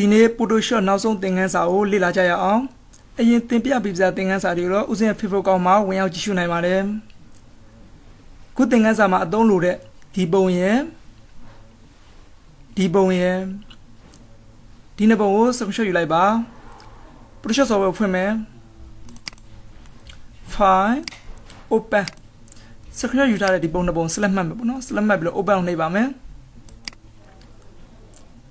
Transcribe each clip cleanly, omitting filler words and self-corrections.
ဒီနေ့ပိုတိုရှော့နောက်ဆုံးသင်ခန်းစာကိုလေ့လာကြရအောင်အရင်သင်ပြပေးပြသင်ခန်းစာတွေတော့ဥစဉ် Facebook ကောင်မှာဝင်ရောက်ကြည့်ရှုနိုင်ပါတယ်ခုသင်ခန်းစာမှာအသုံးလိုတဲ့ဒီပုံရဲ့ဒီနှစ်ပုံကို screenshot ယူလိုက်ပါ Photoshop software ဖွင့်မယ် File Open screenshot ယူထားတဲ့ဒီပုံနှစ်ပုံ select မှတ်မယ်ပေါ့နော် select မှတ်ပြီးတော့ open လုပ်နေပါမယ်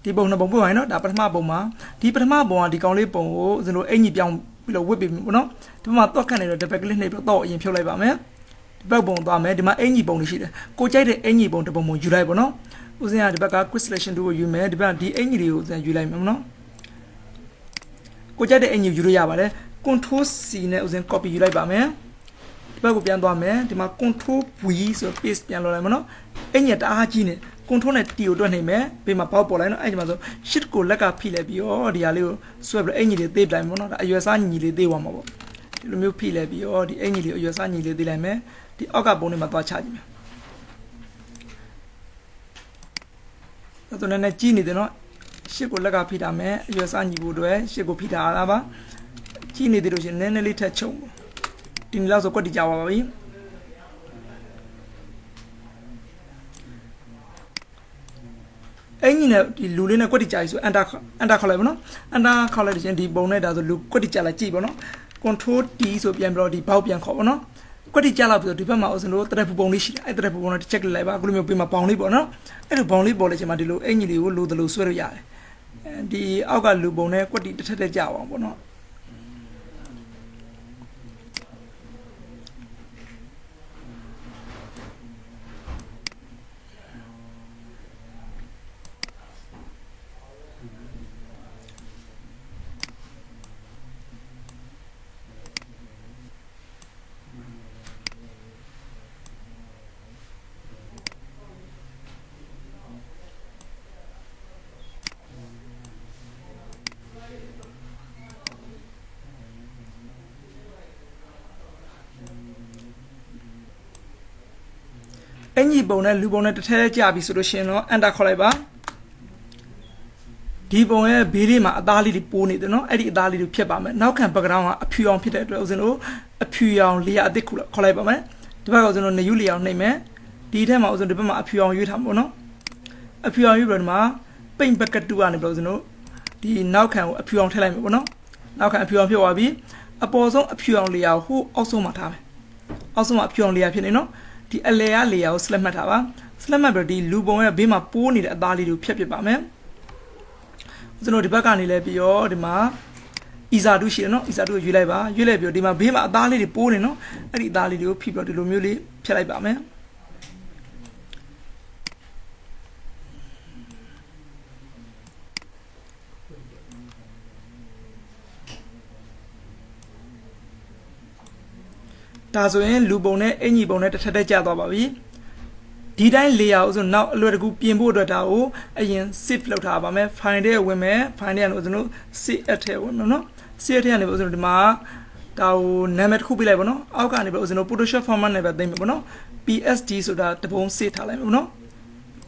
ဒီပုံနှစ်ပုံပို့ရင်တော့ဒါပထမပုံမှာဒီပထမပုံကဒီကောင်လေးပုံကိုကျွန်တော်အင်ကြီးပြောင်းပြီးတော့ဝစ်ပြီးပေါ့နော်ဒီမှာတော့ခတ်နေတော့ double click နှိပ်ပြီးတော့အရင်ဖြုတ်လိုက်ပါမယ်ဒီဘက်ပုံသွားမယ်ဒီမှာအင်ကြီးပုံတွေရှိတယ်ကိုကြိုက်တဲ့အင်ကြီးပုံတစ်ပုံယူလိုက်ပေါ့နော်ဦးစင်းကဒီဘက်က quick selection tool ကိုယူမယ်ဒီဘက်ဒီအင်ကြီးတွေကိုယူလိုက်မယ်ပေါ့နော်ကိုကြိုက်တဲ့အင်ကြီးယူလို့ရပါတယ် control C နဲ့ဦးစင်း copy ယူလိုက်ပါမယ်ဒီဘက်ကိုပြန်သွားမယ်ဒီမှာ control V ဆို paste ပြန်လုပ်လိုက်မယ်နော်အင်ကြီးတအားကြီးနေcontrol နဲ့ T ကိုတွက်နေမယ်ပြီးမှပေါက်ပေါ်လိုက်နော်အဲ့ဒီမှာဆို shift ကိုလက်ကဖိလိုက်ပြီးတော့ဒီဟာလေးကိုဆွဲပြီးအင်ကြီးလေးသေးလိုက်မယ်နော်ဒါအရွယ်စားညီလေးသေးသွားမှာပေါ့ဒီလိုမျိုးဖိလိုက်ပြီးတော့ဒီအင်ကြီးလေးအရွယ်စားညီလေးသေးလိုက်မယ်ဒီအောက်ကပုံလေးမှာသွားချကြည့်မယ်အဲ့တော့လည်းကြီးနေတယ်နော်ရှစ်ကိုလက်ကဖိထားမယ်အရွယ်စားညီဖို့အတွက်ရှစ်ကိုဖိထားတာပါကြီးနေတယ်လို့ရှင်နည်းနည်းလေးထက်ချုံဒီနေ့လောက်ဆိုကွက်တီကြပါပါပြီအင်ကြီးနဲ့ဒီလူလေးနဲ့ကွက်တီကြကြီးဆိုအန်တာခေါ်လိုက်ပါနော်အန်တာခေါ်လိုက်တဲ့ချင်းဒီပုံနဲ့ဒါဆိုလူကွက်တီကြလိုက်ကြည့်ပါနော် control T ဆိုပြန်ပြီးတော့ဒီဘောက်ပြန်ခေါ်ပါနော်ကွက်တီကြလောက်ပြီးတော့ဒီဘက်မှာဦးစင်တို့တရက်ဖူပုံလေးရှိတယ်အဲ့တရက်ဖူပုံနဲ့ချက်လိုက်ပါအခုလိုမျိုးပြင်မှာပေါင်လေးပေါ့နော်အဲ့လိုပေါင်လေးပေါ်လိုက်ချင်းမှာဒီလိုအင်ကြီးလေးကိုလိုသလိုဆွဲလို့ရတယ်ဒီအောက်ကလူပုံနဲ့ကွက်တီတစ်ထက်ကြအောင်ပေါ့နော်အင်ကြီးပုံနဲ့လူပုံနဲ့တစ်ထက်ကြပြီဆိုလို့ရှိရင်တော့အန်တာခေါ်လိုက်ပါဒီပုံရဲ့ဘေးလေးမှာအသားလေးတွေပိုးနေတယ်နော်အဲ့ဒီအသားလေးတွေဖြတ်ပါမယ်နောက်ခံ background ကအဖြူအောင်ဖြစ်တဲ့အတွက်ဦးဇင်းတို့အဖြူအောင် layer အသစ်ခေါ်လိုက်ပါမယ်ဒီဘက်ကဦးဇင်းတို့နယူး layer နှိပ်မယ်ဒီထက်မှာဦးဇင်းတို့ဒီဘက်မှာအဖြူအောင်ရွေးထားမှာပေါ့နော်အဖြူအောင်ရွေးပြီးတော့ဒီမှာ paint bucket 2ကနေပြီးတော့ဦးဇင်းတို့ဒီနောက်ခံကိုအဖြူအောင်ထည့်လိုက်မယ်ပေါ့နော်နောက်ခံအဖြူအောင်ဖြစ်သွားပြီအပေါ်ဆုံးအဖြူအောင် layer ကိုဟိုအောက်ဆုံးမှာထားမယ်အောက်ဆုံးမှာအဖြူအောင် layer ဖြစ်နေနော်ဒီအလဲရ layer ကို select မှတ်ထားပါ select မှတ်ပြီးဒီလူပုံရဲ့ဘေးမှာပိုးနေတဲ့အသားလေးတွေကိုဖြတ်ပစ်ပါမယ်ကျွန်တော်ဒီဘက်ကနေလဲပြီးတော့ဒီမှာ isa 2ရှိတယ်နော် isa 2ကိုရွေးလိုက်ပါရွေးလိုက်ပြီးတော့ဒီမှာဘေးမှာအသားလေးတွေပိုးနေနော်အဲ့ဒီအသားလေးတွေကိုဖိပြီးတော့ဒီလိုမျိုးလေးဖြတ်လိုက်ပါမယ်ဒါဆိုရင်လူပုံနဲ့အင်ကြီးပုံနဲ့တစ်ထက်ကျသွားပါပြီဒီတိုင်း layer ကိုဆိုနောက်အလွယ်တကူပြင်ဖို့အတွက်ဒါကိုအရင် save လုပ်ထားပါမယ် file ထဲဝင်မယ် file ထဲကနေကျွန်တော် save အထဲဝင်နော် save ထဲကနေကျွန်တော်ဒီမှာဒါကိုနာမည်တစ်ခုပေးလိုက်ပါနော်အောက်ကနေကျွန်တော် Photoshop format နဲ့ပဲသိမ်းမယ်ပေါ့နော် PSD ဆိုတာတပုံ save ထားလိုက်မယ်ပေါ့နော်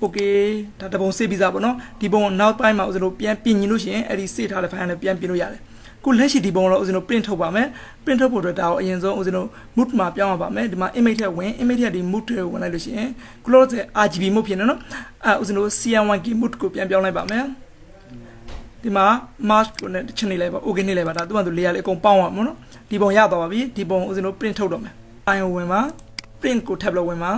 okay ဒါတပုံ save ပြီးသားပေါ့နော်ဒီပုံနောက်ပိုင်းမှာကျွန်တော်ပြန်ပြင်ရင်လို့ရှိရင်အဲ့ဒီ save ထားတဲ့ file နဲ့ပြန်ပြင်လို့ရတယ်ကိုလက်ရှိဒီပုံတော့ဦးဇင်းတို့ print ထုတ်ပါမယ် print ထုတ်ဖို့အတွက်ဒါကိုအရင်ဆုံးဦးဇင်းတို့ mood မှာပြောင်းရပါမယ်ဒီမှာ image ထဲဝင် image ထဲဒီ mood ထဲဝင်လိုက်လို့ရှိရင် close RGB mood ဖြစ်နေနော်ဦးဇင်းတို့ CM1K mood ကိုပြန်ပြောင်းလိုက်ပါမယ်ဒီမှာ mask ကိုနဲ့ချက်နေလိုက်ပါ okay နေလိုက်ပါဒါသူ့မှာသူ layer လေးအကုန်ပေါင်းအောင်နော်ဒီပုံရသွားပါပြီဒီပုံဦးဇင်းတို့ print ထုတ်တော့မယ် file ဝင်ပါ print ကို tab လို့ဝင်ပါ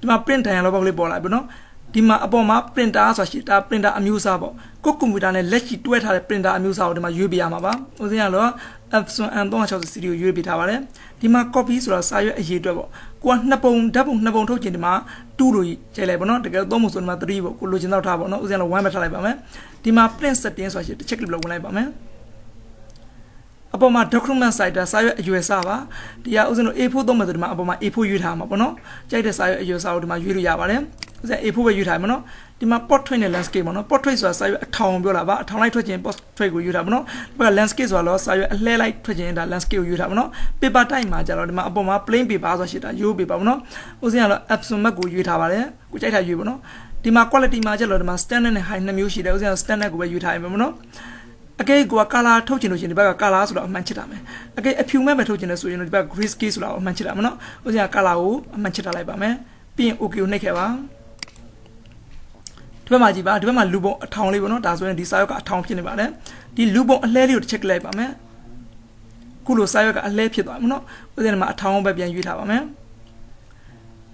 ဒီမှာ print ထိုင်ရတော့ဘောက်လေးပေါ်လာပြီနော်ဒီမှာအပေါ်မှာ printer ဆိုတာရှိတာ printer အမျိုးအစားပေါ့ကိုကွန်ပျူတာနဲ့လက်ရှိတွဲထားတဲ့ printer အမျိုးအစားကိုဒီမှာရွေးပေးရမှာပါဦးစင်းကတော့ Epson M360 series ကိုရွေးပေးထားပါတယ်ဒီမှာ copy ဆိုတာစာရွက်အရေးအတွက်ပေါ့ကိုကနှစ်ပုံဓာတ်ပုံနှစ်ပုံထုတ်ချင်ဒီမှာ2လို့ကြိုက်လိုက်ပေါ့နော်တကယ်3ပုံဆိုဒီမှာ3ပေါ့ကိုလိုချင်တော့ထားပေါ့နော်ဦးစင်းကတော့1ပဲထားလိုက်ပါမယ်ဒီမှာ print setting ဆိုတာရှိတစ်ချက် click လုပ်ဝင်လိုက်ပါမယ်အပေါ်မှာ document citer စာရွက်အရွယ်စားပါဒီကဦးစင်းတို့ A4 သုံးမယ်ဆိုဒီမှာအပေါ်မှာ A4 ရွေးထားမှာပေါ့နော်ကြိုက်တဲ့စာရွက်အရွယ်စားကိုဒီမှာရွေးလို့ရပါတယ်ဦးစင်း A4 ပဲရွေးထားမှာနော်ဒီမှာ portrait နဲ့ landscape ပေါ့နော် portrait ဆိုတာစာရွက်အထောင်ပြောတာပါအထောင်လိုက်ထွက်ခြင်း portrait ကိုရွေးထားပါနော်ဒီက landscape ဆိုတာတော့စာရွက်အလှဲလိုက်ထွက်ခြင်းဒါ landscape ကိုရွေးထားပါနော် paper type မှာကျတော့ဒီမှာအပေါ်မှာ plain paper ဆိုတာရှိတာရိုး paper ပေါ့နော်ဦးစင်းကတော့ Epson Mac ကိုရွေးထားပါတယ်ကိုကြိုက်တာရွေးပေါ့နော် ဒီမှာ quality မှာကျတော့ဒီမှာ standard နဲ့ high နှစ်မျိုးရှိတယ်ဥစဉ် standard ကိုပဲယူထားရမှာမနော်အကဲကိုက color ထုတ်ချင်လို့ရှိရင်ဒီဘက်က color ဆိုတော့အမှန်ချစ်တာမယ်အကဲအဖြူမဲ့ပဲထုတ်ချင်တယ်ဆိုရင်ဒီဘက် gray scale ဆိုတာအမှန်ချစ်တာမနော်ဥစဉ် color ကိုအမှန်ချစ်ထားလိုက်ပါမယ်ပြီးရင် okay ကိုနှိပ်ခဲ့ပါဒီဘက်မှာကြည့်ပါဒီဘက်မှာလူပုံအထောင်လေးပေါ့နော်ဒါဆိုရင်ဒီစာရွက်ကအထောင်ဖြစ်နေပါတယ်ဒီလူပုံအလဲလေးကိုတစ်ချက်လိုက်ပါမယ်ခုလိုစာရွက်ကအလဲဖြစ်သွားမှာနော်ဥစဉ်မှာအထောင်ပဲပြန်ရွေးထားပါမယ်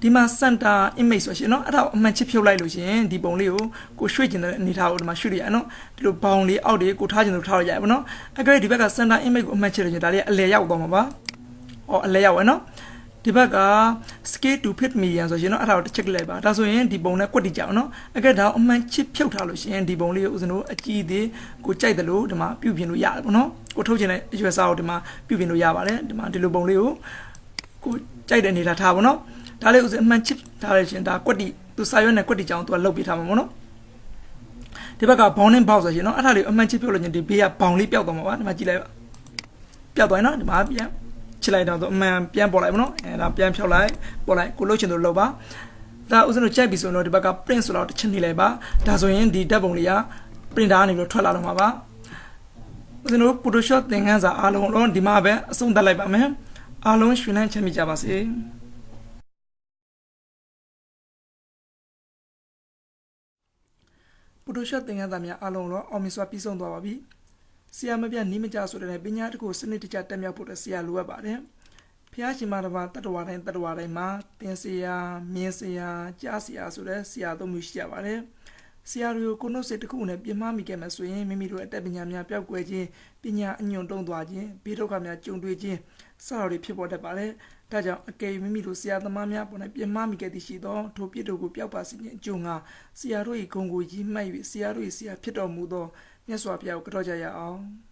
ဒီမှာ center image ဆိုရှင်เนาะအဲ့ဒါကိုအမှန်ချစ်ဖြုတ်လိုက်လို့ရှင်ဒီပုံလေးကိုရွှေ့ကျင်တဲ့အနေထားကိုဒီမှာရွှေ့ရအောင်เนาะဒီလိုဘောင်လေးအောက်တွေကိုထားကျင်လို့ထားရရပါเนาะအဲ့ဒါဒီဘက်က center image ကိုအမှန်ချစ်လို့ရှင်ဒါလေးအလဲရောက်သွားမှာပါဟောအလဲရောက်ရเนาะဒီဘက်က scale to fit median ဆိုရှင်เนาะအဲ့ဒါကိုတစ်ချက်လိုက်ပါဒါဆိုရင်ဒီပုံနဲ့ကွက်တိကြအောင်เนาะအဲ့ဒါအမှန်ချစ်ဖြုတ်ထားလို့ရှင်ဒီပုံလေးကိုဦးဇင်းတို့အကြည့်သေးကိုကြိုက်တယ်လို့ဒီမှာပြုပြင်လို့ရတယ်ပေါ့เนาะကိုထုတ်ချင်တဲ့အရွယ်စားကိုဒီမှာပြုပြင်လို့ရပါတယ်ဒီမှာဒီလိုပုံလေးကိုကြိုက်တဲ့အနေထားထားပါเนาะဒါလေးဥစဉ်အမှန်ချစ်ထားရရှင်ဒါကွက်တိသူစာရွက်နဲ့ကွက်တိကြောင်သူကလုတ်ပေးထားမှာပေါ့နော်ဒီဘက်က bounding box ဆိုရှင်နော်အဲ့ဒါလေးအမှန်ချစ်ပြုတ်လို့ရှင်ဒီဘေးကဘောင်လေးပျောက်သွားမှာပါဒီမှာကြည့်လိုက်ပျောက်သွားရင်နော်ဒီမှာပြန်ချစ်လိုက်တော့သူအမှန်ပြန်ပေါ်လိုက်ပါနော်အဲဒါပြန်ဖြောက်လိုက်ပေါ်လိုက်ကိုလုတ်ချင်လို့လုတ်ပါဒါဥစဉ်တို့ကြိုက်ပြီဆိုတော့ဒီဘက်က print ဆိုတော့တစ်ချက်နေလိုက်ပါဒါဆိုရင်ဒီဓာတ်ပုံလေးက printer ကနေပြီးထွက်လာတော့မှာပါဥစဉ်တို့ Photoshop သင်ခန်းစာအားလုံးဒီမှာပဲအဆုံးသတ်လိုက်ပါမယ်အားလုံးရှင်လန်းချမ်းမြေ့ကြပါစေPhotoshop သင်ခန်းစာများအားလုံးတော့အောင်မြင်စွာပြီးဆုံးသွားပါပြီ။ဆရာမပြနီးမကြဆိုတဲ့ပညာတစ်ခုစနစ်တကျတက်မြောက်ဖို့ဆရာလိုအပ်ပါတယ်။ဖျားရှင်မတော်ဘာတတ္တဝါတိုင်းမှာသင်ဆရာမြင်ဆရာကြားဆရာဆိုတဲ့ဆရာသုံးမျိုးရှိကြပါတယ်။ဆရာတွေကိုကိုယ်နှုတ်စိတ်တစ်ခုနဲ့ပြင်မမိခဲ့မှဆိုရင်မိမိတို့အတတ်ပညာများပျောက်ကွယ်ခြင်းပညာအညွန့်တုံးသွားခြင်းဘေးဒုက္ခများကြုံတွေ့ခြင်းစတာတွေဖြစ်ပေါ်တတ်ပါတယ်။ဒါကြောင့်အကယ်မိမိတို့ဆရာသမားများပေါ်၌ပြင်မမိခဲ့သည်ရှိသောထိုပြစ်တို့ကိုပျောက်ပါစေခြင်းအကျိုးငါဆရာတို့၏ဂုဏ်ကိုရည်မှတ်၍ဆရာတို့၏ဆရာဖြစ်တော်မူသောမြတ်စွာဘုရားကိုကြောက်ကြရအောင်။